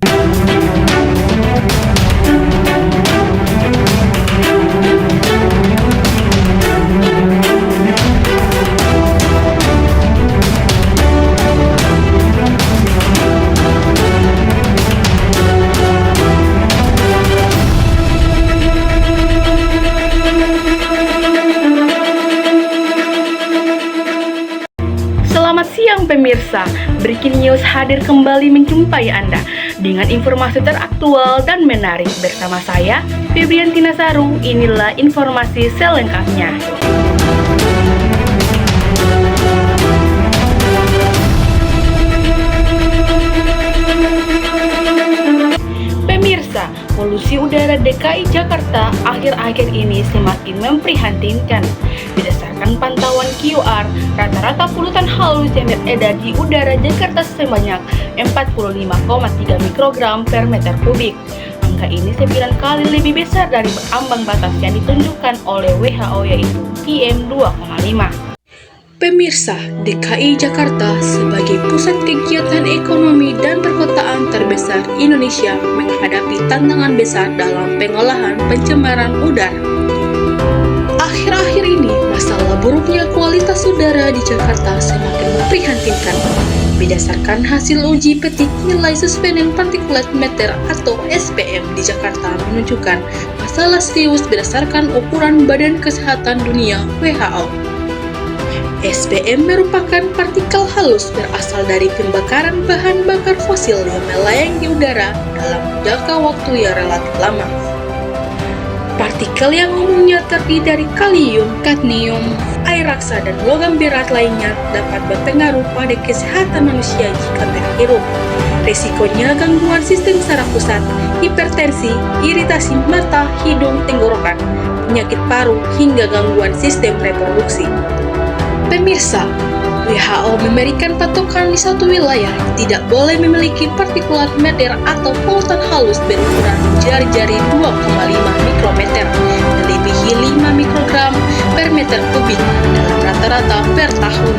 Selamat siang pemirsa, Breaking News hadir kembali menjumpai Anda dengan informasi teraktual dan menarik bersama saya, Febrianti Nasaru. Inilah informasi selengkapnya. Pemirsa, polusi udara DKI Jakarta akhir-akhir ini semakin memprihatinkan. Berdasarkan pantauan QR, rata-rata polutan halus yang beredar di udara Jakarta sebanyak 45,3 mikrogram per meter kubik. Angka ini 9 kali lebih besar dari ambang batas yang ditunjukkan oleh WHO, yaitu PM2,5. Pemirsa, DKI Jakarta sebagai pusat kegiatan ekonomi dan perkotaan terbesar Indonesia menghadapi tantangan besar dalam pengolahan pencemaran udara. Akhir-akhir ini, masalah buruknya kualitas udara di Jakarta semakin memprihatinkan. Berdasarkan hasil uji petik, nilai suspenen partikulat meter atau SPM di Jakarta menunjukkan masalah serius berdasarkan ukuran Badan Kesehatan Dunia (WHO). SPM merupakan partikel halus berasal dari pembakaran bahan bakar fosil yang melayang di udara dalam jangka waktu yang relatif lama. Partikel yang umumnya terdiri dari kalium, kadmium, air raksa, dan logam berat lainnya dapat berpengaruh pada kesehatan manusia jika terhirup. Risikonya gangguan sistem saraf pusat, hipertensi, iritasi mata, hidung, tenggorokan, penyakit paru, hingga gangguan sistem reproduksi. Pemirsa, WHO memberikan patokan di satu wilayah tidak boleh memiliki partikulat meter atau polutan halus berukuran jari-jari 2,5 mikrometer melebihi 5 mikrogram per meter kubik dalam rata-rata per tahun.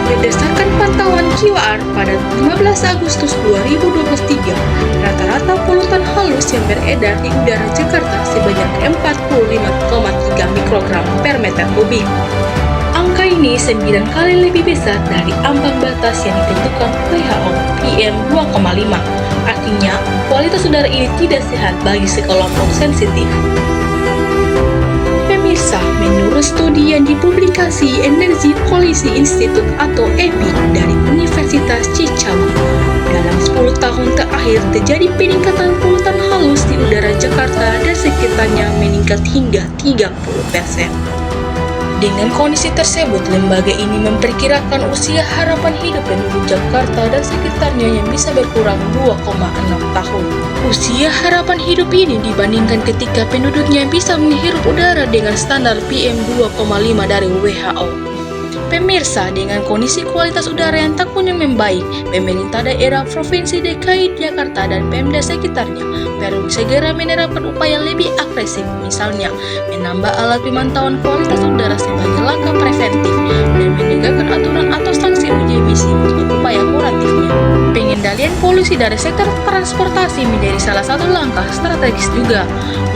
Berdasarkan pantauan QR pada 15 Agustus 2023, rata-rata polutan halus yang beredar di udara Jakarta sebanyak 45,3 mikrogram per meter kubik. Angka ini 9 kali lebih besar dari ambang batas yang ditentukan WHO PM2,5. Artinya, kualitas udara ini tidak sehat bagi sekelompok sensitif. Pemirsa, menurut studi yang dipublikasi Energy Policy Institute atau EPI dari Universitas Chicago, dalam 10 tahun terakhir terjadi peningkatan polutan halus di udara Jakarta dan sekitarnya meningkat hingga 30%. Dengan kondisi tersebut, lembaga ini memperkirakan usia harapan hidup penduduk Jakarta dan sekitarnya yang bisa berkurang 2,6 tahun. Usia harapan hidup ini dibandingkan ketika penduduknya bisa menghirup udara dengan standar PM2,5 dari WHO. Pemirsa, dengan kondisi kualitas udara yang tak kunjung membaik, pemerintah daerah Provinsi DKI Jakarta dan Pemda sekitarnya perlu segera menerapkan upaya lebih agresif, misalnya menambah alat pemantauan kualitas udara sebagai langkah preventif dan menegakkan aturan atau sanksi uji emisi untuk upaya kuratifnya. Pengendalian polusi dari sektor transportasi menjadi salah satu langkah strategis juga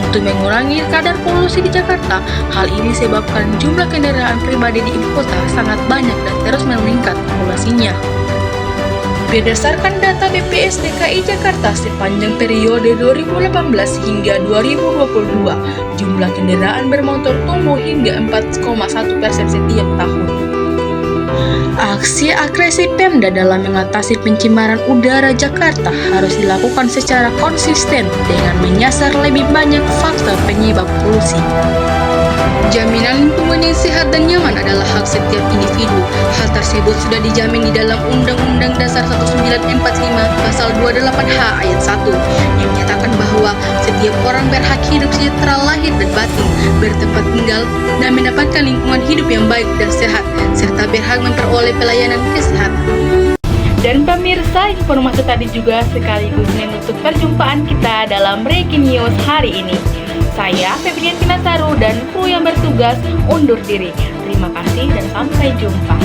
untuk mengurangi kadar polusi di Jakarta. Hal ini sebabkan jumlah kendaraan pribadi di ibu kota sangat banyak dan terus meningkat populasinya. Berdasarkan data BPS DKI Jakarta sepanjang periode 2018 hingga 2022, jumlah kendaraan bermotor tumbuh hingga 4,1% setiap tahun. Aksi agresif Pemda dalam mengatasi pencemaran udara Jakarta harus dilakukan secara konsisten dengan menyasar lebih banyak faktor penyebab polusi. Jaminan lingkungan yang sehat dan nyaman adalah hak setiap individu. Hal tersebut sudah dijamin di dalam Undang-Undang Dasar 1945 Pasal 28H Ayat 1 yang menyatakan bahwa setiap orang berhak hidup sejahtera lahir dan batin, bertempat tinggal, dan mendapatkan lingkungan hidup yang baik dan sehat, serta berhak memperoleh pelayanan kesehatan. Dan pemirsa, informasi tadi juga sekaligus menutup perjumpaan kita dalam Breaking News hari ini. Saya, Febrianti Nasaru, dan kru yang bertugas undur diri. Terima kasih dan sampai jumpa.